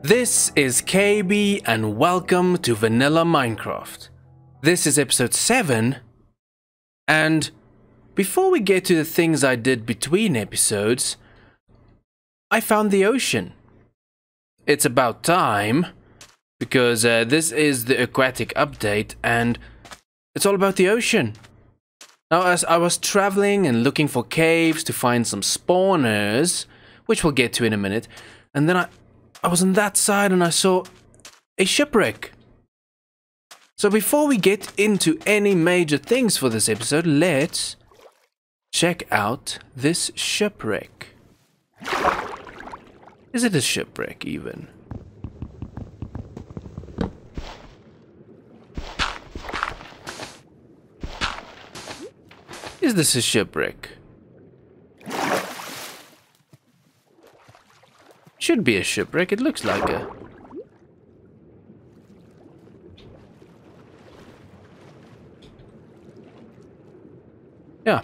This is KB and welcome to Vanilla Minecraft. This is episode 7, and before we get to the things I did between episodes, I found the ocean. It's about time, because this is the aquatic update and it's all about the ocean. Now, as I was traveling and looking for caves to find some spawners, which we'll get to in a minute, and then I was on that side and I saw a shipwreck. So before we get into any major things for this episode, let's check out this shipwreck. Is it a shipwreck even? Is this a shipwreck? Should be a shipwreck, it looks like a... Yeah,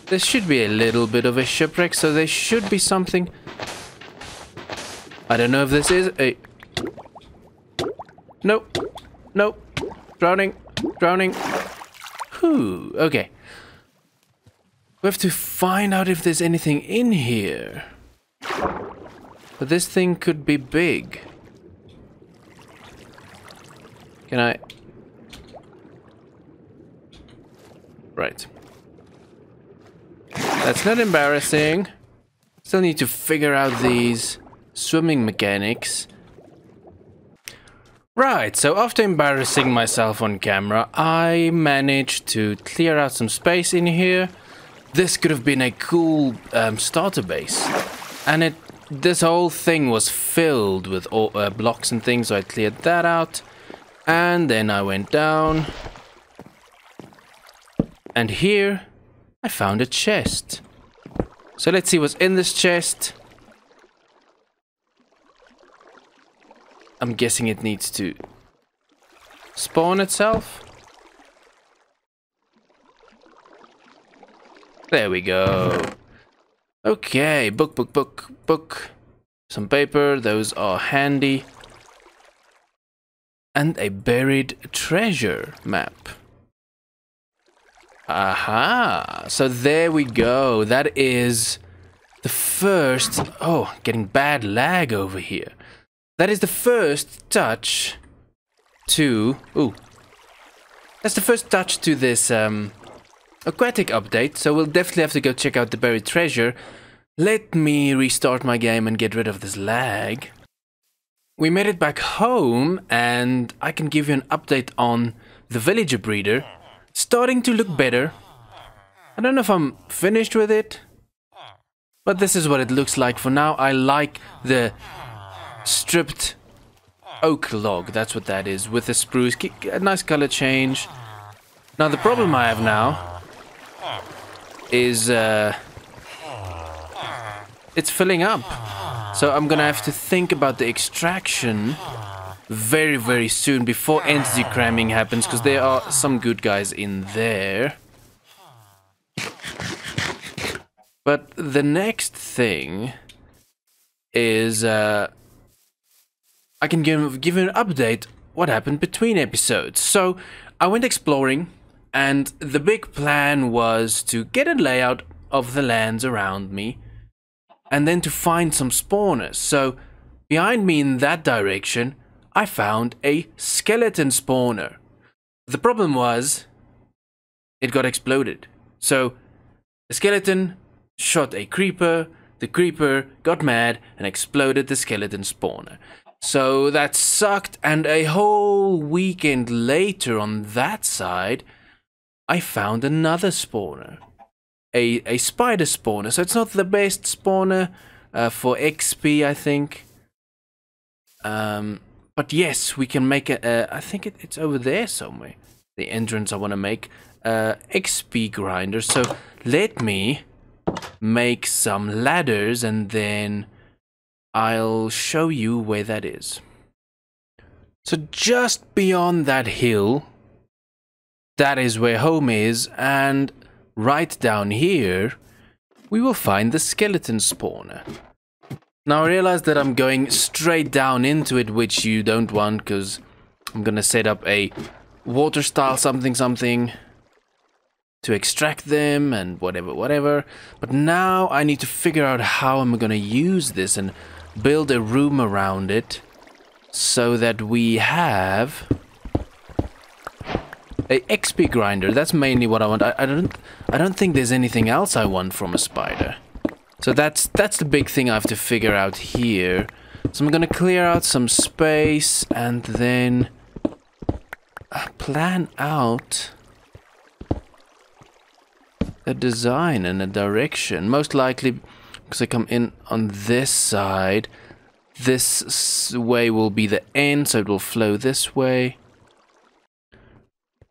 this should be a little bit of a shipwreck, so there should be something... I don't know if this is a... Nope, nope, drowning, drowning. Whew, okay. We have to find out if there's anything in here. But this thing could be big. Can I... Right. That's not embarrassing. Still need to figure out these swimming mechanics. Right, so after embarrassing myself on camera, I managed to clear out some space in here. This could have been a cool starter base. And this whole thing was filled with all, blocks and things, so I cleared that out. And then I went down. And here, I found a chest. So let's see what's in this chest. I'm guessing it needs to spawn itself. There we go. Okay, book. Some paper, those are handy. And a buried treasure map. Aha, so there we go. That is the first... Oh, getting bad lag over here. That is the first touch to... Ooh. That's the first touch to this aquatic update, so we'll definitely have to go check out the buried treasure. Let me restart my game and get rid of this lag. We made it back home, and I can give you an update on the villager breeder. Starting to look better. I don't know if I'm finished with it, but this is what it looks like for now. I like the stripped oak log, that's what that is, with the spruce. A nice color change. Now the problem I have now is it's filling up, so I'm gonna have to think about the extraction very soon before entity cramming happens, because there are some good guys in there. But the next thing is I can give you an update what happened between episodes. So I went exploring, and the big plan was to get a layout of the lands around me, and then to find some spawners. So behind me in that direction, I found a skeleton spawner. The problem was, it got exploded. So the skeleton shot a creeper, the creeper got mad and exploded the skeleton spawner. So that sucked, and a whole weekend later on that side, I found another spawner. A spider spawner. So it's not the best spawner for XP, I think. But yes, we can make a... I think it's over there somewhere. The entrance I want to make. XP grinder. So let me make some ladders, and then I'll show you where that is. So just beyond that hill, that is where home is, and right down here we will find the skeleton spawner. Now I realize that I'm going straight down into it, which you don't want, because I'm gonna set up a water style something to extract them and whatever. But now I need to figure out how I'm gonna use this and build a room around it so that we have a XP grinder. That's mainly what I want. I don't think there's anything else I want from a spider. So that's the big thing I have to figure out here. So I'm gonna clear out some space and then plan out a design and a direction. Most likely, because I come in on this side, this way will be the end, so it will flow this way.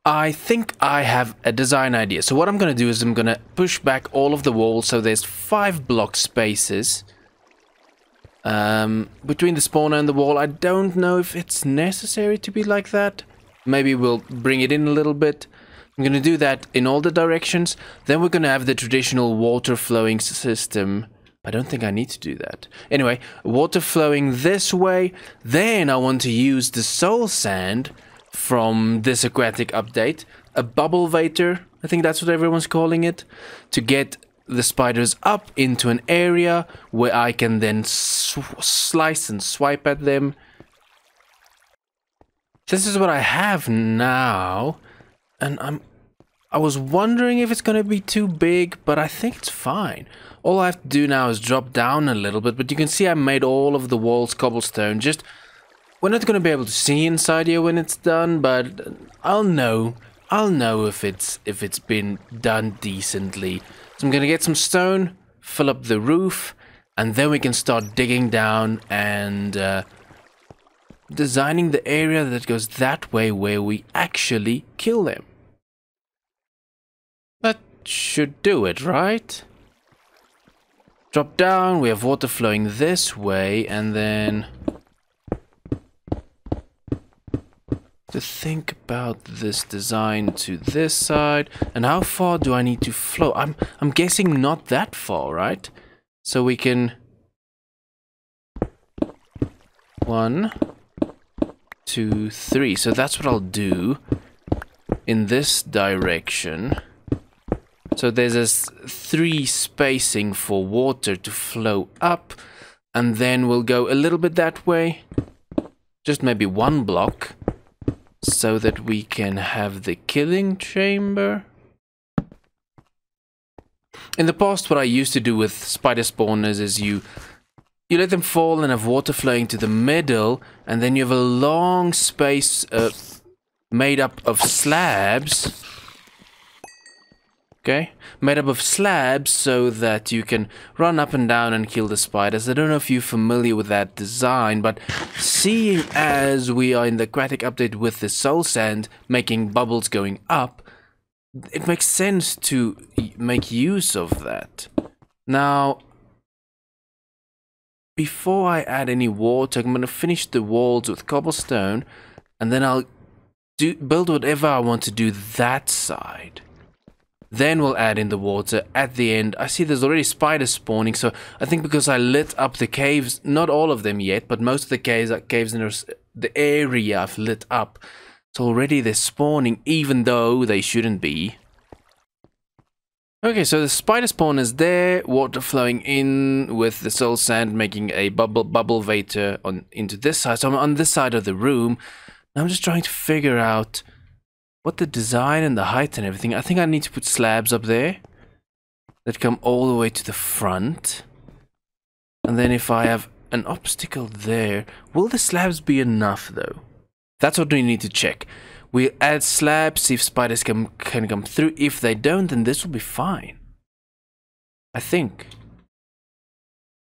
I think I have a design idea. So what I'm going to do is I'm going to push back all of the walls so there's 5 block spaces between the spawner and the wall. I don't know if it's necessary to be like that. Maybe we'll bring it in a little bit. I'm going to do that in all the directions. Then we're going to have the traditional water flowing system. I don't think I need to do that. Anyway, water flowing this way. Then I want to use the soul sand from this aquatic update, a bubble vator, I think that's what everyone's calling it, to get the spiders up into an area where I can then slice and swipe at them. This is what I have now, and I was wondering if it's gonna be too big, but I think it's fine. All I have to do now is drop down a little bit, but you can see I made all of the walls cobblestone. Just we're not going to be able to see inside here when it's done, but I'll know if it's been done decently. So I'm going to get some stone, fill up the roof, and then we can start digging down and designing the area that goes that way where we actually kill them. That should do it, right? Drop down, we have water flowing this way, and then to think about this design to this side, and how far do I need to flow? I'm guessing not that far, right? So we can 1, 2, 3. So that's what I'll do in this direction. So there's a 3 spacing for water to flow up, and then we'll go a little bit that way, just maybe 1 block. So that we can have the killing chamber. In the past, what I used to do with spider spawners is you let them fall and have water flowing to the middle, and then you have a long space made up of slabs. Okay, made up of slabs so that you can run up and down and kill the spiders. I don't know if you're familiar with that design, but seeing as we are in the aquatic update with the soul sand making bubbles going up, it makes sense to make use of that. Now, before I add any water, I'm going to finish the walls with cobblestone, and then I'll build whatever I want to do that side. Then we'll add in the water at the end. I see there's already spiders spawning, so I think because I lit up the caves, not all of them yet, but most of the caves in the area I've lit up. So already they're spawning, even though they shouldn't be. Okay, so the spider spawn is there, water flowing in with the soul sand, making a bubble vator into this side. So I'm on this side of the room. I'm just trying to figure out what the design and the height and everything. I think I need to put slabs up there that come all the way to the front. And then if I have an obstacle there, will the slabs be enough though? That's what we need to check. We'll add slabs, see if spiders can come through. If they don't, then this will be fine, I think.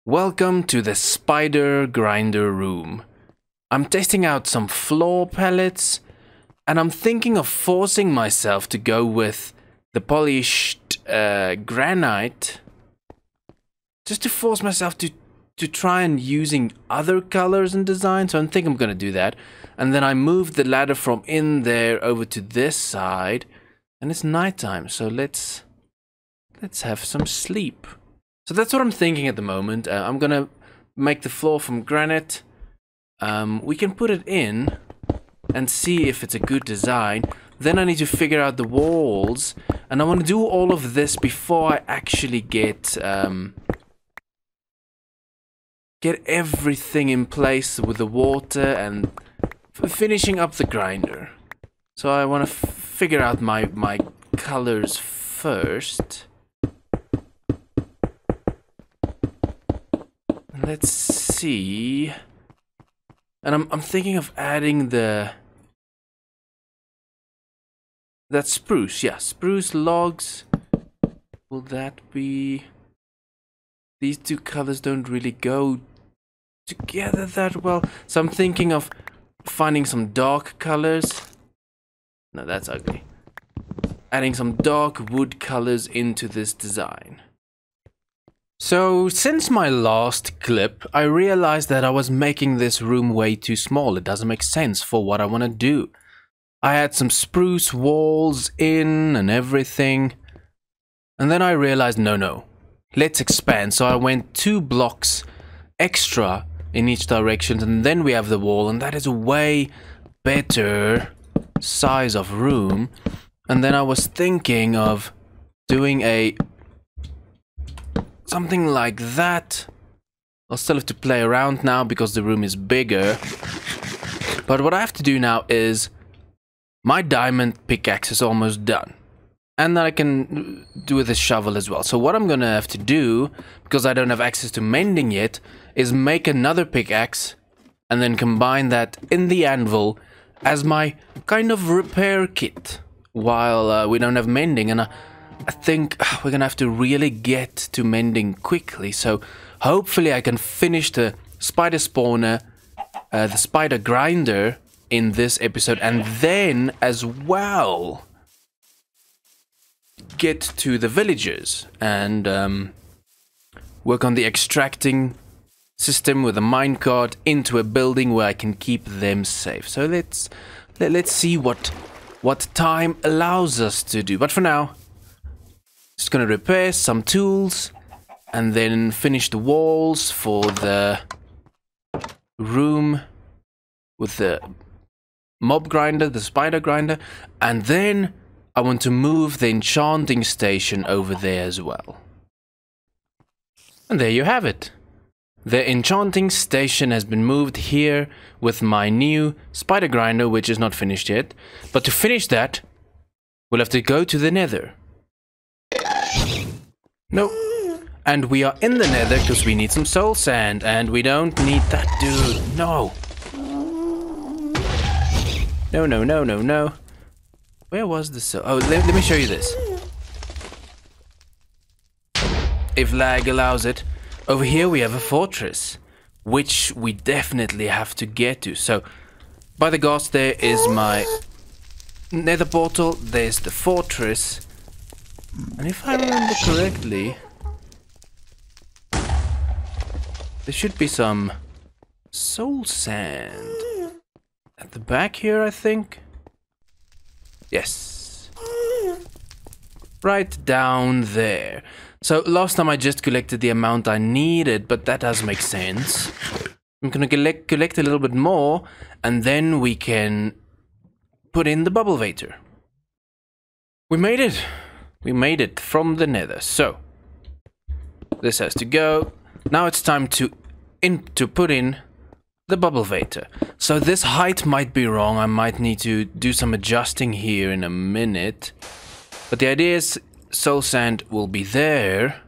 Welcome to the spider grinder room. I'm testing out some floor palettes, and I'm thinking of forcing myself to go with the polished granite, just to force myself to try and using other colors and designs. So I think I'm gonna do that. And then I moved the ladder from in there over to this side, and it's nighttime, so let's have some sleep. So that's what I'm thinking at the moment. I'm gonna make the floor from granite. We can put it in and see if it's a good design. Then I need to figure out the walls, and I want to do all of this before I actually get everything in place with the water and finishing up the grinder. So I want to figure out my colors first. Let's see. And I'm thinking of adding that spruce. Yeah, spruce logs. Will that be... These two colors don't really go together that well. So I'm thinking of finding some dark colors. No, that's ugly. Adding some dark wood colors into this design. So, since my last clip, I realized that I was making this room way too small. It doesn't make sense for what I want to do. I had some spruce walls in and everything. And then I realized, no, let's expand. So I went 2 blocks extra in each direction, and then we have the wall, and that is a way better size of room. And then I was thinking of doing something like that. I'll still have to play around now because the room is bigger. But what I have to do now is my diamond pickaxe is almost done. And then I can do with the shovel as well. So what I'm gonna have to do, because I don't have access to mending yet, is make another pickaxe and then combine that in the anvil as my kind of repair kit while we don't have mending. And I think we're gonna have to really get to mending quickly. So hopefully I can finish the spider spawner, the spider grinder in this episode, and then as well get to the villagers and work on the extracting system with a minecart into a building where I can keep them safe. So let's see what time allows us to do. But for now, just gonna repair some tools and then finish the walls for the room with the mob grinder, the spider grinder, and then I want to move the enchanting station over there as well. And there you have it. The enchanting station has been moved here with my new spider grinder, which is not finished yet. But to finish that, we'll have to go to the nether. No. And we are in the nether because we need some soul sand, and we don't need that dude. No. No. Where was the soul? Oh, let me show you this. If lag allows it. Over here we have a fortress, which we definitely have to get to. So, by the gods, there is my nether portal, there's the fortress. And if I remember correctly, there should be some soul sand at the back here, I think. Yes. Right down there. So last time I just collected the amount I needed, but that does make sense. I'm gonna collect a little bit more, and then we can put in the bubble vator. We made it. We made it from the nether. So this has to go. Now it's time to put in the bubble vator. So this height might be wrong. I might need to do some adjusting here in a minute. But the idea is soul sand will be there.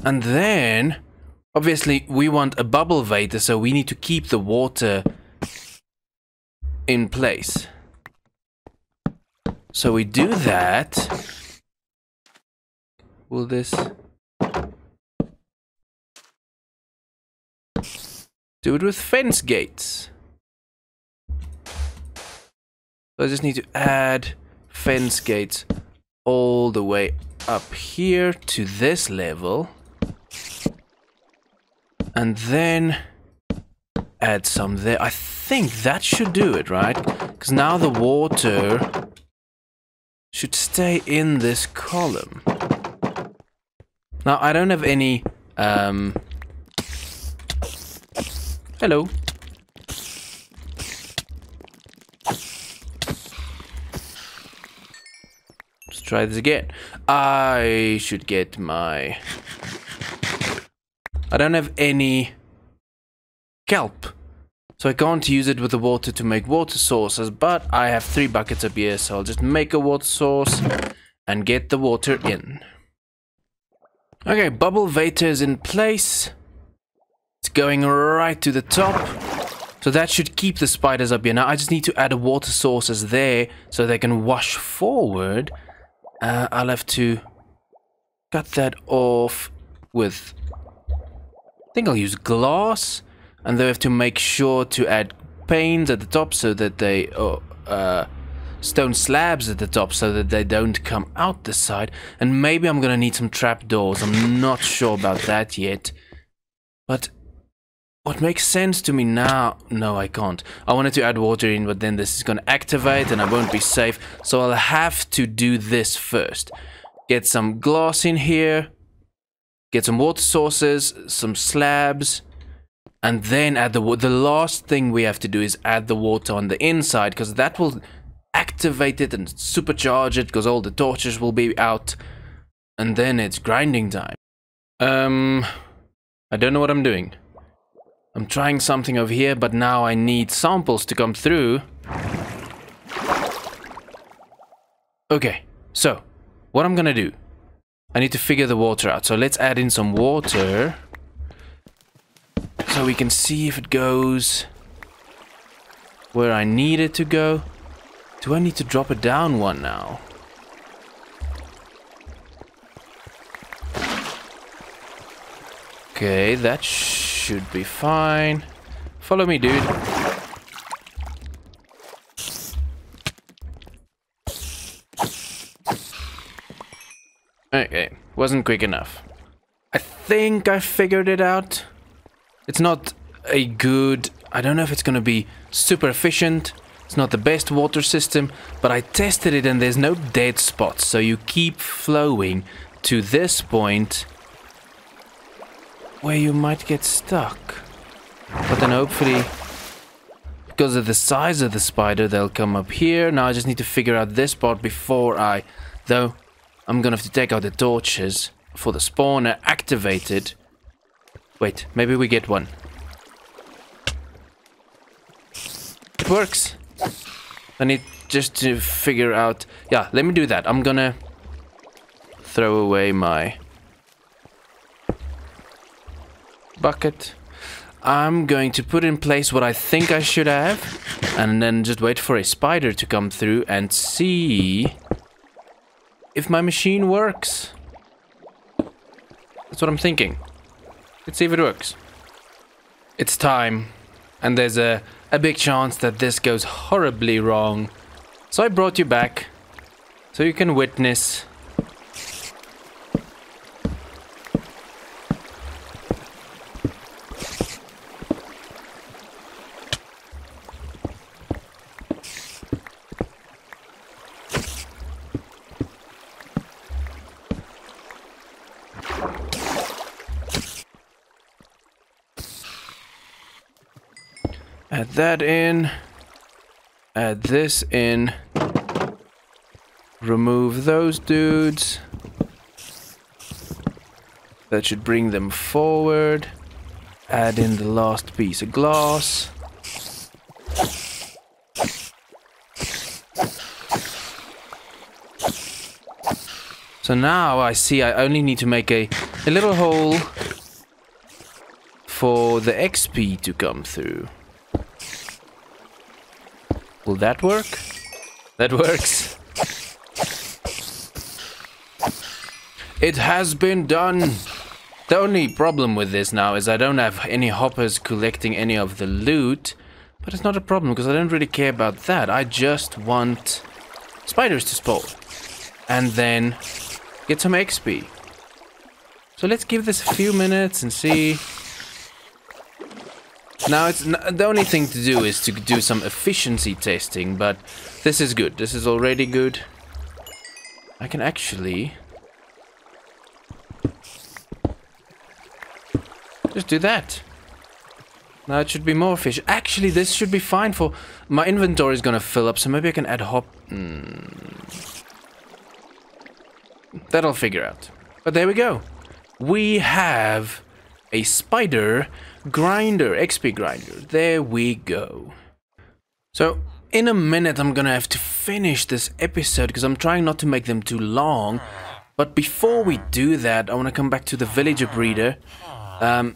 And then, obviously, we want a bubble vator, so we need to keep the water in place. So we do that. Will this... do it with fence gates. So I just need to add fence gates all the way up here to this level. And then add some there. I think that should do it, right? Because now the water should stay in this column. Now I don't have any Hello. Let's try this again. I should get my... I don't have any kelp, so I can't use it with the water to make water sources, but I have 3 buckets up here, so I'll just make a water source and get the water in. Okay, bubble vata is in place. It's going right to the top, so that should keep the spiders up here. Now I just need to add a water sources there so they can wash forward. I'll have to cut that off with... I think I'll use glass, and they have to make sure to add panes at the top so that they stone slabs at the top so that they don't come out the side. And maybe I'm gonna need some trapdoors. I'm not sure about that yet, but what makes sense to me now... No, I can't. I wanted to add water in, but then this is gonna activate and I won't be safe, so I'll have to do this first. Get some glass in here, get some water sources, some slabs, and then add the water. The last thing we have to do is add the water on the inside, because that will activate it and supercharge it, because all the torches will be out, and then it's grinding time. I don't know what I'm doing. I'm trying something over here, but now I need samples to come through. Okay, so what I'm gonna do, I need to figure the water out. So let's add in some water so we can see if it goes where I need it to go. Do I need to drop it down one now? Okay, that should be fine. Follow me, dude. Okay, wasn't quick enough. I think I figured it out. It's not a good... I don't know if it's gonna be super efficient. It's not the best water system, but I tested it and there's no dead spots. So you keep flowing to this point where you might get stuck. But then hopefully, because of the size of the spider, they'll come up here. Now I just need to figure out this part before I... Though, I'm gonna have to take out the torches for the spawner activated. Wait, maybe we get one. It works. I need just to figure out... Yeah, let me do that. I'm gonna throw away my bucket. I'm going to put in place what I think I should have, and then just wait for a spider to come through and see if my machine works. That's what I'm thinking. Let's see if it works. It's time, and there's a big chance that this goes horribly wrong. So I brought you back so you can witness. Add that in, add this in, remove those dudes. That should bring them forward. Add in the last piece of glass. So now I see I only need to make a little hole for the XP to come through. Will that work? That works. It has been done. The only problem with this now is I don't have any hoppers collecting any of the loot. But it's not a problem because I don't really care about that. I just want spiders to spawn. And then get some XP. So let's give this a few minutes and see. Now, it's the only thing to do is to do some efficiency testing, but this is good. This is already good. I can actually Just do that. Now it should be more fish. Actually, this should be fine for... My inventory is gonna fill up, so maybe I can add hop... That I'll figure out. But there we go. We have a spider grinder, XP grinder. There we go. So, in a minute I'm gonna have to finish this episode because I'm trying not to make them too long. But before we do that, I want to come back to the villager breeder. I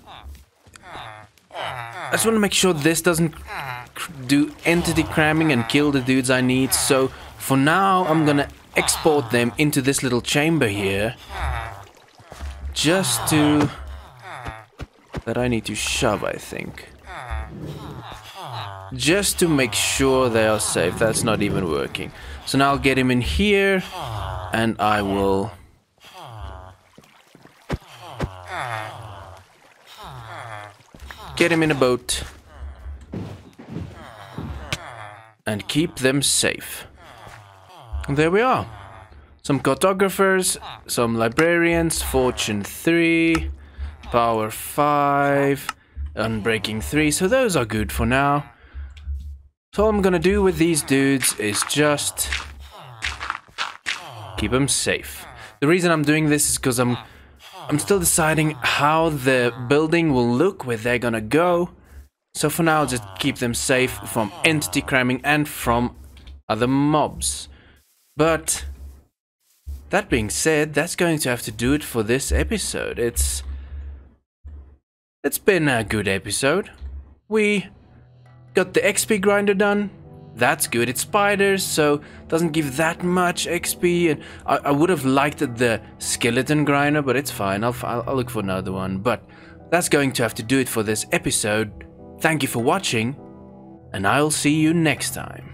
just want to make sure this doesn't do entity cramming and kill the dudes I need. So, for now, I'm gonna export them into this little chamber here. Just to... That I need to shove, I think. Just to make sure they are safe. That's not even working. So now I'll get him in here. And I will... Get him in a boat. And keep them safe. And there we are. Some cartographers, some librarians, fortune 3, power 5, unbreaking 3. So those are good for now. So all I'm gonna do with these dudes is just keep them safe. The reason I'm doing this is because I'm still deciding how the building will look, where they're gonna go. So for now, I'll just keep them safe from entity cramming and from other mobs. But that being said, that's going to have to do it for this episode. It's been a good episode. We got the XP grinder done. That's good. It's spiders, so doesn't give that much XP. And I would have liked the skeleton grinder, but it's fine. I'll look for another one. But that's going to have to do it for this episode. Thank you for watching, and I'll see you next time.